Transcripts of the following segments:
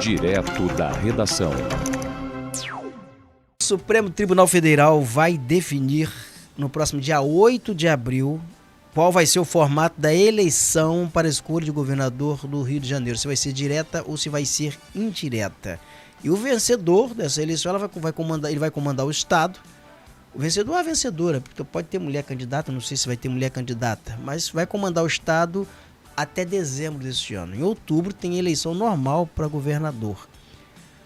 Direto da redação. O Supremo Tribunal Federal vai definir no próximo dia 8 de abril qual vai ser o formato da eleição para a escolha de governador do Rio de Janeiro. Se vai ser direta ou se vai ser indireta. E o vencedor dessa eleição ele vai comandar o Estado. O vencedor ou a vencedora, porque pode ter mulher candidata, não sei se vai ter mulher candidata, mas vai comandar o Estado até dezembro deste ano. Em outubro tem eleição normal para governador.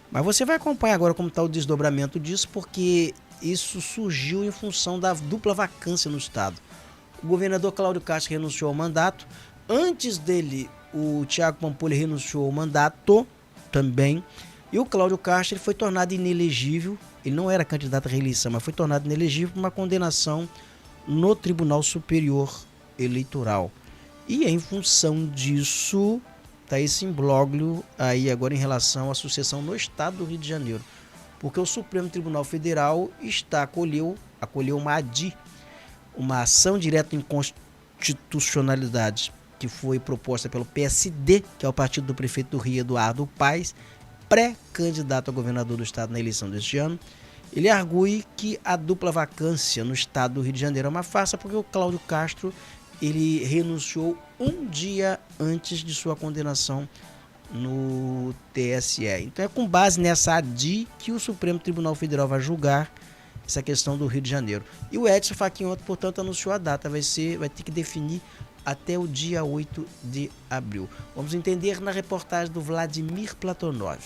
Mas você vai acompanhar agora como está o desdobramento disso, porque isso surgiu em função da dupla vacância no Estado. O governador Cláudio Castro renunciou ao mandato. Antes dele, o Thiago Pampolha renunciou ao mandato também. E o Cláudio Castro ele foi tornado inelegível. Ele não era candidato à reeleição, mas foi tornado inelegível por uma condenação no Tribunal Superior Eleitoral. E em função disso, está esse imbróglio aí agora em relação à sucessão no Estado do Rio de Janeiro. Porque o Supremo Tribunal Federal acolheu uma ADI, uma ação direta de inconstitucionalidade, que foi proposta pelo PSD, que é o partido do prefeito do Rio, Eduardo Paes, pré-candidato a governador do estado na eleição deste ano. Ele argue que a dupla vacância no estado do Rio de Janeiro é uma farsa, porque o Cláudio Castro ele renunciou um dia antes de sua condenação no TSE. Então é com base nessa ADI que o Supremo Tribunal Federal vai julgar essa questão do Rio de Janeiro. E o Edson Fachin ontem, portanto, anunciou a data, vai ter que definir até o dia 8 de abril. Vamos entender na reportagem do Vladimir Platonov.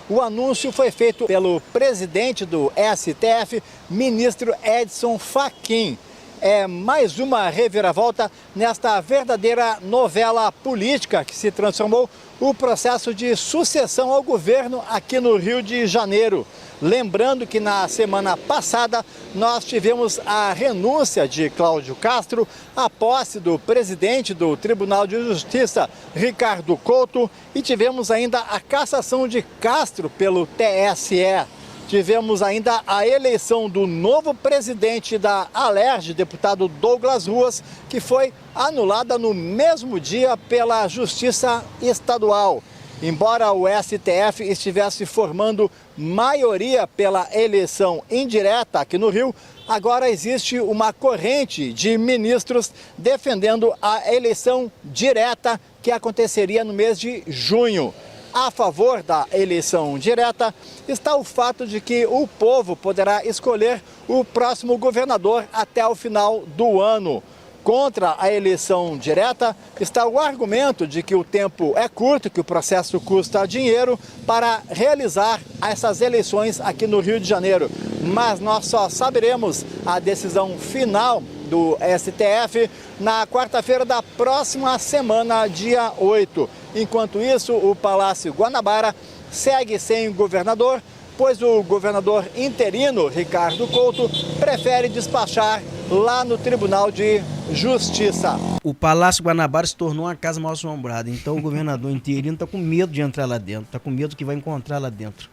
O anúncio foi feito pelo presidente do STF, ministro Edson Fachin. É mais uma reviravolta nesta verdadeira novela política que se transformou o processo de sucessão ao governo aqui no Rio de Janeiro. Lembrando que na semana passada nós tivemos a renúncia de Cláudio Castro, a posse do presidente do Tribunal de Justiça, Ricardo Couto, e tivemos ainda a cassação de Castro pelo TSE. Tivemos ainda a eleição do novo presidente da Alerj, deputado Douglas Ruas, que foi anulada no mesmo dia pela Justiça Estadual. Embora o STF estivesse formando maioria pela eleição indireta aqui no Rio, agora existe uma corrente de ministros defendendo a eleição direta que aconteceria no mês de junho. A favor da eleição direta está o fato de que o povo poderá escolher o próximo governador até o final do ano. Contra a eleição direta está o argumento de que o tempo é curto, que o processo custa dinheiro para realizar essas eleições aqui no Rio de Janeiro. Mas nós só saberemos a decisão final do STF na quarta-feira da próxima semana, dia 8. Enquanto isso, o Palácio Guanabara segue sem governador, pois o governador interino, Ricardo Couto, prefere despachar lá no Tribunal de Justiça. O Palácio Guanabara se tornou uma casa mal assombrada, então o governador interino está com medo de entrar lá dentro, está com medo do que vai encontrar lá dentro.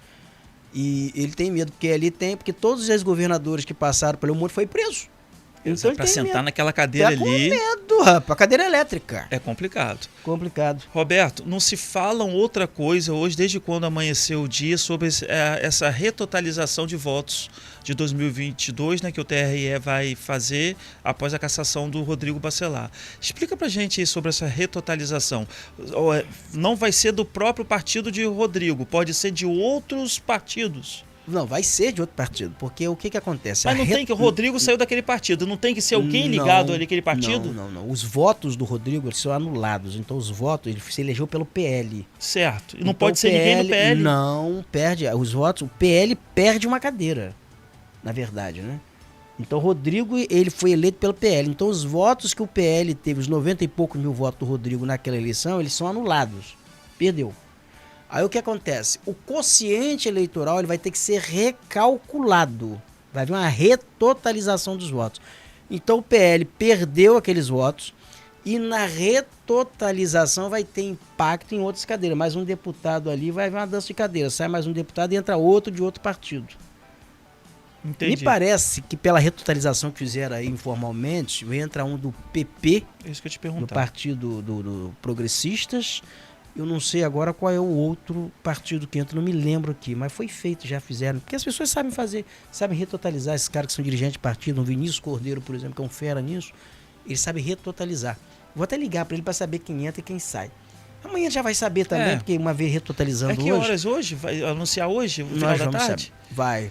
E ele tem medo, porque todos os ex-governadores que passaram pelo mundo foi preso. Então para sentar medo. Naquela cadeira ali. Tá com medo, rapaz. Cadeira elétrica. É complicado. Complicado. Roberto, não se fala outra coisa hoje, desde quando amanheceu o dia, sobre essa retotalização de votos de 2022, né, que o TRE vai fazer após a cassação do Rodrigo Bacelar. Explica pra gente aí sobre essa retotalização. Não vai ser do próprio partido de Rodrigo, pode ser de outros partidos. Não, vai ser de outro partido, porque o que acontece? Mas não tem que o Rodrigo saiu daquele partido, não tem que ser alguém ligado àquele partido? Não. Os votos do Rodrigo eles são anulados, então os votos, ele se elegeu pelo PL. Certo, e não então, pode ser ninguém no PL? Não, perde os votos, o PL perde uma cadeira, na verdade, né? Então o Rodrigo, ele foi eleito pelo PL, então os votos que o PL teve, os 90 e poucos mil votos do Rodrigo naquela eleição, eles são anulados, perdeu. Aí o que acontece? O quociente eleitoral ele vai ter que ser recalculado. Vai haver uma retotalização dos votos. Então o PL perdeu aqueles votos e na retotalização vai ter impacto em outras cadeiras. Mais um deputado ali, vai haver uma dança de cadeira. Sai mais um deputado e entra outro de outro partido. Entendi. Me parece que pela retotalização que fizeram aí informalmente, vai entrar um do PP, é isso que eu te perguntar. do Partido do Progressistas, Eu não sei agora qual é o outro partido que entra, não me lembro aqui, mas foi feito, já fizeram. Porque as pessoas sabem fazer, sabem retotalizar. Esses caras que são dirigentes de partido, o Vinícius Cordeiro, por exemplo, que é um fera nisso, ele sabe retotalizar. Vou até ligar para ele para saber quem entra e quem sai. Amanhã já vai saber também, porque uma vez retotalizando hoje... Que horas hoje? Vai anunciar hoje, no final da tarde? Vai.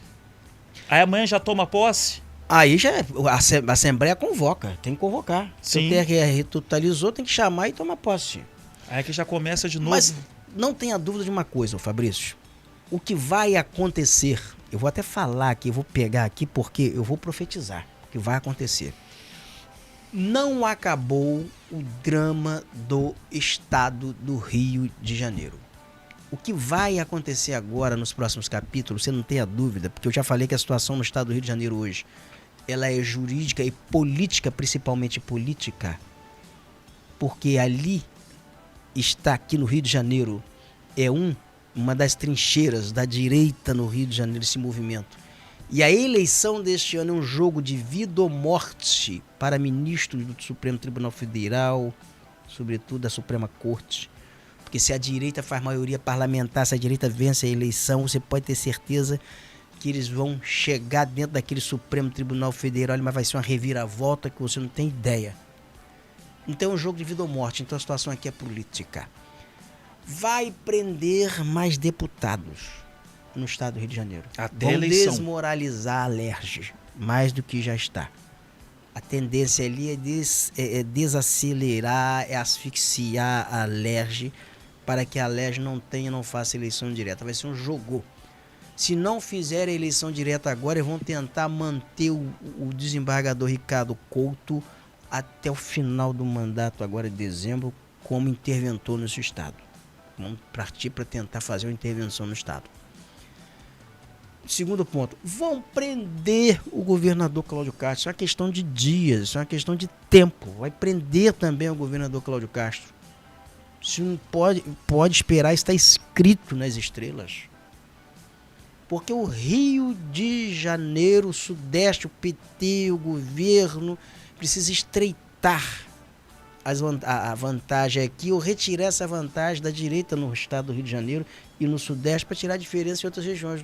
Aí amanhã já toma posse? Aí já a Assembleia convoca, tem que convocar. Sim. Se o TRE retotalizou, tem que chamar e tomar posse. Aí que já começa de novo. Mas não tenha dúvida de uma coisa, Fabrício. O que vai acontecer, eu vou até falar aqui, eu vou pegar aqui porque eu vou profetizar o que vai acontecer. Não acabou o drama do estado do Rio de Janeiro. O que vai acontecer agora nos próximos capítulos, você não tenha dúvida, porque eu já falei que a situação no estado do Rio de Janeiro hoje, ela é jurídica e política, principalmente política, porque ali está, aqui no Rio de Janeiro, é uma das trincheiras da direita no Rio de Janeiro, esse movimento. E a eleição deste ano é um jogo de vida ou morte para ministros do Supremo Tribunal Federal, sobretudo da Suprema Corte. Porque se a direita faz maioria parlamentar, se a direita vence a eleição, você pode ter certeza que eles vão chegar dentro daquele Supremo Tribunal Federal, mas vai ser uma reviravolta que você não tem ideia. Então é um jogo de vida ou morte, então a situação aqui é política. Vai prender mais deputados no estado do Rio de Janeiro. Até vão eleição. Desmoralizar a LERJ, mais do que já está. A tendência ali é desacelerar, é asfixiar a LERJ, para que a LERJ não faça eleição direta. Vai ser um jogo. Se não fizer a eleição direta agora, eles vão tentar manter o desembargador Ricardo Couto até o final do mandato, agora de dezembro, como interventor nesse estado. Vamos partir para tentar fazer uma intervenção no estado. Segundo ponto, vão prender o governador Cláudio Castro. Isso é uma questão de dias, isso é uma questão de tempo. Vai prender também o governador Cláudio Castro. Isso não pode esperar, está escrito nas estrelas. Porque o Rio de Janeiro, o Sudeste, o PT, o governo, precisa estreitar a vantagem aqui, ou retirar essa vantagem da direita no estado do Rio de Janeiro e no Sudeste, para tirar a diferença em outras regiões,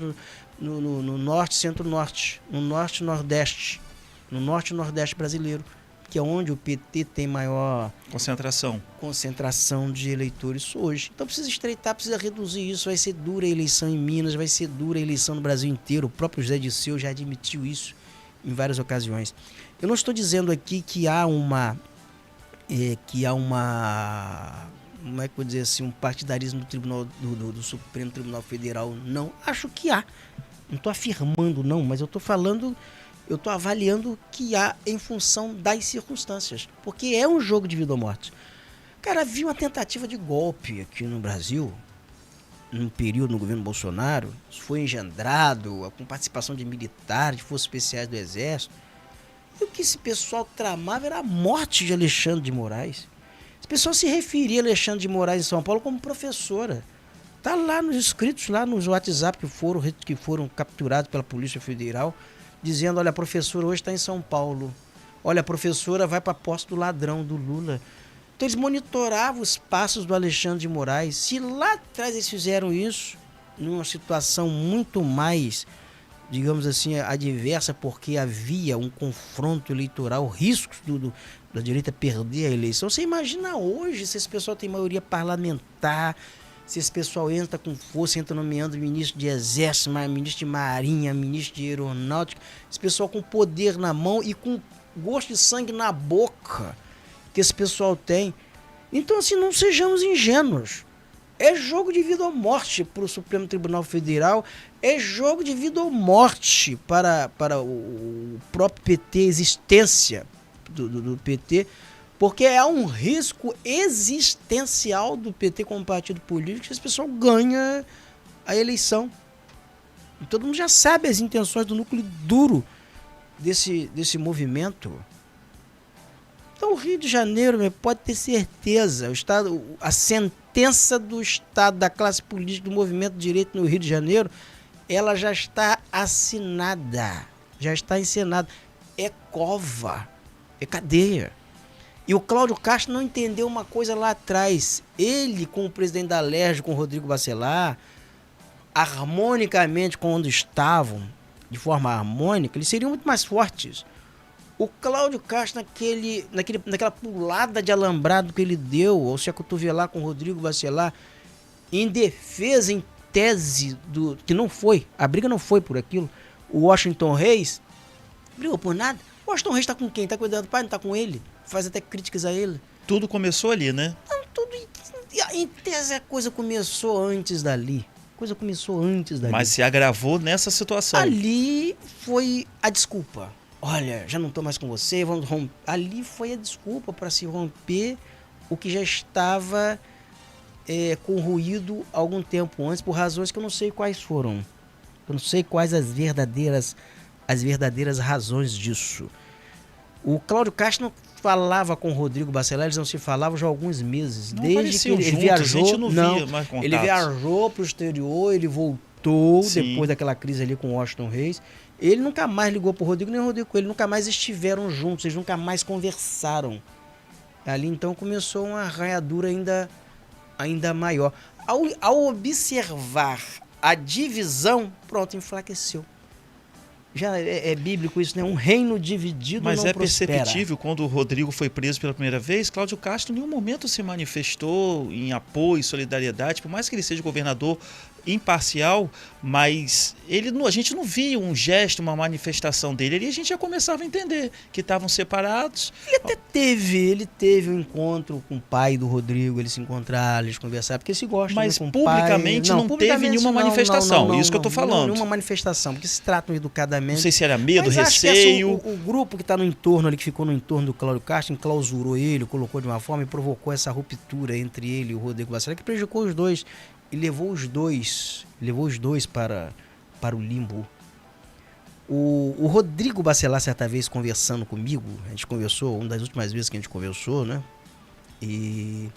no Norte, Centro-Norte, no Norte e Nordeste, no Norte e Nordeste brasileiro, que é onde o PT tem maior concentração de eleitores hoje. Então precisa estreitar, precisa reduzir isso. Vai ser dura a eleição em Minas, vai ser dura a eleição no Brasil inteiro. O próprio José Dirceu já admitiu isso em várias ocasiões. Eu não estou dizendo aqui que há como é que eu vou dizer assim, um partidarismo do Supremo Tribunal Federal. Não, acho que há. Não estou afirmando não, mas eu estou avaliando o que há em função das circunstâncias. Porque é um jogo de vida ou morte. Cara, havia uma tentativa de golpe aqui no Brasil, num período no governo Bolsonaro. Isso foi engendrado com participação de militares, de forças especiais do Exército. E o que esse pessoal tramava era a morte de Alexandre de Moraes. Esse pessoal se referia a Alexandre de Moraes em São Paulo como professora. Está lá nos escritos, lá nos WhatsApp que foram capturados pela Polícia Federal, dizendo, olha, a professora hoje está em São Paulo. Olha, a professora vai para a posse do ladrão, do Lula. Então eles monitoravam os passos do Alexandre de Moraes. Se lá atrás eles fizeram isso, numa situação muito mais, digamos assim, adversa, porque havia um confronto eleitoral, riscos da direita perder a eleição. Você imagina hoje, se esse pessoal tem maioria parlamentar, se esse pessoal entra com força, entra nomeando ministro de Exército, ministro de Marinha, ministro de Aeronáutica, esse pessoal com poder na mão e com gosto de sangue na boca que esse pessoal tem. Então, assim, não sejamos ingênuos. É jogo de vida ou morte para o Supremo Tribunal Federal, é jogo de vida ou morte para o próprio PT, a existência do PT, porque é um risco existencial do PT como partido político que esse pessoal ganha a eleição. E todo mundo já sabe as intenções do núcleo duro desse movimento. Então o Rio de Janeiro, pode ter certeza, a sentença do Estado, da classe política, do movimento de direito no Rio de Janeiro, ela já está assinada, já está encenada. É cova, é cadeia. E o Cláudio Castro não entendeu uma coisa lá atrás. Ele, com o presidente da Alerj, com o Rodrigo Bacelar, harmonicamente, quando estavam, de forma harmônica, eles seriam muito mais fortes. O Cláudio Castro, naquela pulada de alambrado que ele deu, ao se acotovelar com o Rodrigo Bacelar, em defesa, em tese, que não foi, a briga não foi por aquilo. O Washington Reis brigou por nada. O Washington Reis está com quem? Está cuidando do pai, não está com ele? Faz até críticas a ele. Tudo começou ali, né? Não, tudo. Em tese, a coisa começou antes dali. Mas se agravou nessa situação. Ali foi a desculpa. Olha, já não estou mais com você, vamos romper. Ali foi a desculpa para se romper o que já estava corroído algum tempo antes, por razões que eu não sei quais foram. Eu não sei quais as verdadeiras razões disso. O Cláudio Castro não falava com o Rodrigo Bacelar, eles não se falavam já há alguns meses. Não desde que ele juntos, viajou, a gente não via mais contatos. Ele viajou para o exterior, ele voltou. Sim. Depois daquela crise ali com o Washington Reis. Ele nunca mais ligou para o Rodrigo, nem o Rodrigo com ele, nunca mais estiveram juntos, eles nunca mais conversaram. Ali então começou uma arranhadura ainda maior. Ao observar a divisão, pronto, enfraqueceu. Já é bíblico isso, né? Um reino dividido Mas não prospera. Perceptível, quando o Rodrigo foi preso pela primeira vez, Cláudio Castro em nenhum momento se manifestou em apoio, solidariedade, por mais que ele seja governador imparcial, mas a gente não via um gesto, uma manifestação dele, ali a gente já começava a entender que estavam separados. Ele teve um encontro com o pai do Rodrigo, eles se encontraram, eles conversaram, porque se gostam, mas né, com publicamente o pai. Não teve nenhuma manifestação, isso que eu estou falando. Nenhuma manifestação, porque se tratam educadamente. Não sei se era medo, mas receio. Acho que o grupo que está no entorno ali, que ficou no entorno do Cláudio Castro, enclausurou ele, colocou de uma forma e provocou essa ruptura entre ele e o Rodrigo Bacelar, que prejudicou os dois. E levou os dois para o limbo. O Rodrigo Bacelar, certa vez, conversando comigo, a gente conversou, uma das últimas vezes que a gente conversou, né? E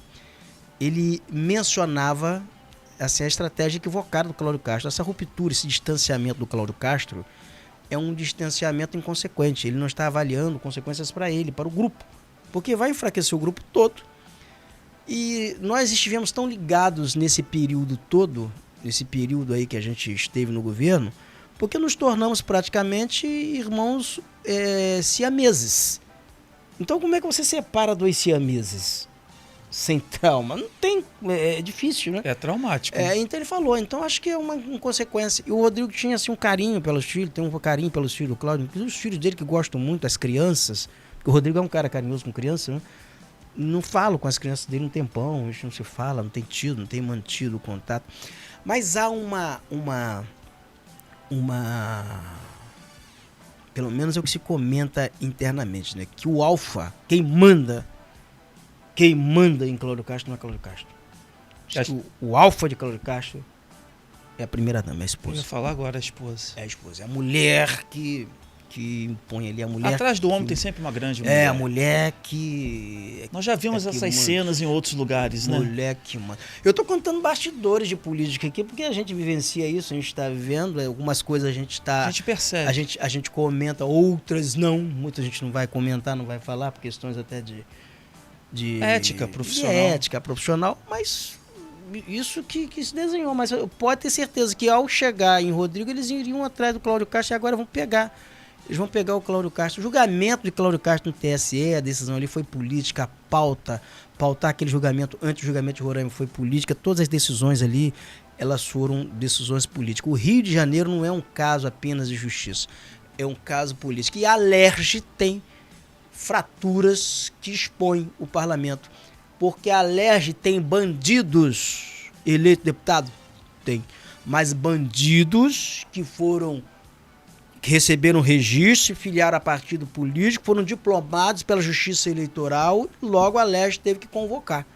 ele mencionava assim, a estratégia equivocada do Cláudio Castro. Essa ruptura, esse distanciamento do Cláudio Castro é um distanciamento inconsequente. Ele não está avaliando consequências para ele, para o grupo, porque vai enfraquecer o grupo todo. E nós estivemos tão ligados nesse período todo, nesse período aí que a gente esteve no governo, porque nos tornamos praticamente irmãos siameses. Então como é que você separa dois siameses sem trauma? Não tem, é difícil, né? É traumático. Então ele falou, então acho que é uma consequência. E o Rodrigo tinha assim, um carinho pelos filhos, tem um carinho pelos filhos do Cláudio, inclusive os filhos dele que gostam muito, as crianças, porque o Rodrigo é um cara carinhoso com criança, né? Não falo com as crianças dele um tempão, a gente não se fala, não tem mantido o contato. Mas há uma pelo menos é o que se comenta internamente, né? Que o alfa, quem manda em Cláudio Castro não é Cláudio Castro. O alfa de Cláudio Castro é a primeira dama, é a esposa. Eu ia falar agora a esposa. É a esposa, é a mulher que impõe ali, a mulher. Atrás do homem tem sempre uma grande mulher. É, a mulher que. Nós já vimos essas cenas em outros lugares, né? Mulher que manda. Eu tô contando bastidores de política aqui, porque a gente vivencia isso, a gente está vivendo, algumas coisas a gente percebe. A gente comenta, outras não. Muita gente não vai comentar, não vai falar, por questões até de ética profissional. Ética profissional, mas isso que se desenhou. Mas pode ter certeza que ao chegar em Rodrigo, eles iriam atrás do Cláudio Castro e agora vão pegar. Eles vão pegar o Cláudio Castro. O julgamento de Cláudio Castro no TSE, a decisão ali foi política, pautar aquele julgamento antes do julgamento de Roraima foi política. Todas as decisões ali, elas foram decisões políticas. O Rio de Janeiro não é um caso apenas de justiça, é um caso político. E a Alerj tem fraturas que expõem o parlamento. Porque a Alerj tem bandidos eleitos deputado? Tem. Mas bandidos que receberam registro, filiaram a partido político, foram diplomados pela Justiça Eleitoral, logo a Alerj teve que convocar.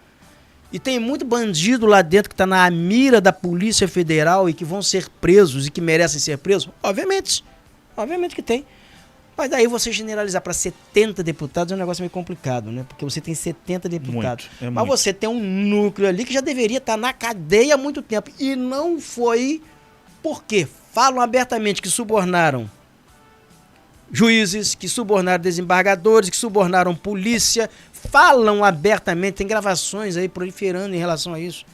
E tem muito bandido lá dentro que está na mira da Polícia Federal e que vão ser presos e que merecem ser presos? Obviamente que tem. Mas daí você generalizar para 70 deputados é um negócio meio complicado, né? Porque você tem 70 deputados. Mas você tem um núcleo ali que já deveria estar na cadeia há muito tempo. E não foi porque falam abertamente que subornaram juízes, que subornaram desembargadores, que subornaram polícia, falam abertamente, tem gravações aí proliferando em relação a isso.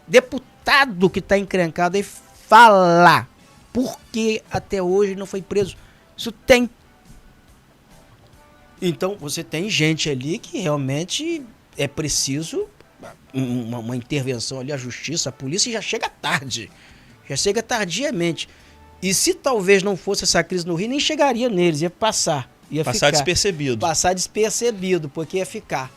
Deputado que está encrencado aí fala por que até hoje não foi preso. Isso tem. Então você tem gente ali que realmente é preciso uma intervenção ali, a justiça, a polícia, e já chega tarde. Já chega tardiamente. E se talvez não fosse essa crise no Rio, nem chegaria neles, ia passar. Ia Passar ficar. despercebido. Passar despercebido, porque ia ficar.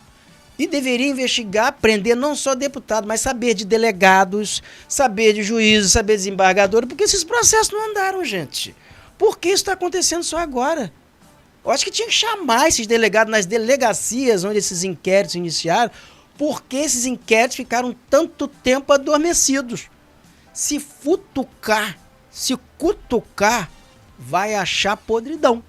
E deveria investigar, prender não só deputado, mas saber de delegados, saber de juízes, saber de desembargadores, porque esses processos não andaram, gente. Por que isso está acontecendo só agora? Eu acho que tinha que chamar esses delegados nas delegacias onde esses inquéritos iniciaram, porque esses inquéritos ficaram tanto tempo adormecidos. Se futucar, se cutucar, vai achar podridão.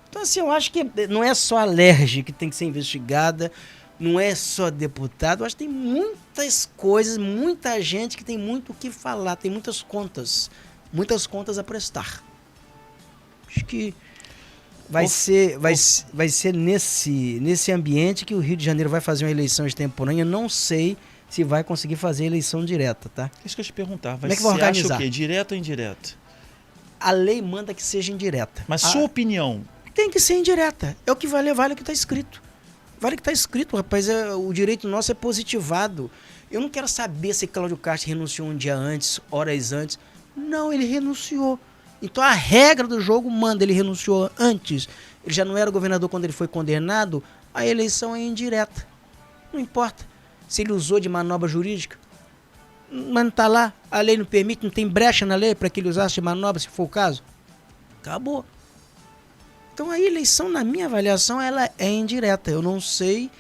Então, assim, eu acho que não é só a Alerj que tem que ser investigada, não é só deputado, eu acho que tem muitas coisas, muita gente que tem muito o que falar, tem muitas contas a prestar. Acho que vai ser nesse ambiente que o Rio de Janeiro vai fazer uma eleição extemporânea. Não sei se vai conseguir fazer eleição direta, tá? Isso que eu te perguntar. Como é que vai organizar? Acha o quê? Direto ou indireto? A lei manda que seja indireta. Mas sua opinião? Tem que ser indireta. É o que vale o que está escrito. Vale o que está escrito, rapaz. O direito nosso é positivado. Eu não quero saber se Cláudio Castro renunciou um dia antes, horas antes. Não, ele renunciou. Então a regra do jogo manda, ele renunciou antes. Ele já não era governador quando ele foi condenado. A eleição é indireta. Não importa se ele usou de manobra jurídica. Mas não está lá. A lei não permite, não tem brecha na lei para que ele usasse de manobra, se for o caso. Acabou. Então a eleição, na minha avaliação, ela é indireta. Eu não sei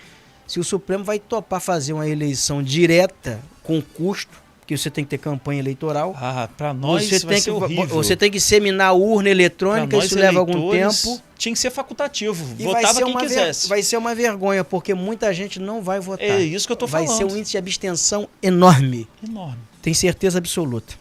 se o Supremo vai topar fazer uma eleição direta com custo, porque você tem que ter campanha eleitoral. Para nós você vai ser horrível. Você tem que seminar a urna eletrônica, isso leva algum tempo. Tinha que ser facultativo, e votava quem quisesse. Vai ser uma vergonha, porque muita gente não vai votar. É isso que eu tô falando. Vai ser um índice de abstenção enorme. Enorme. Tenho certeza absoluta.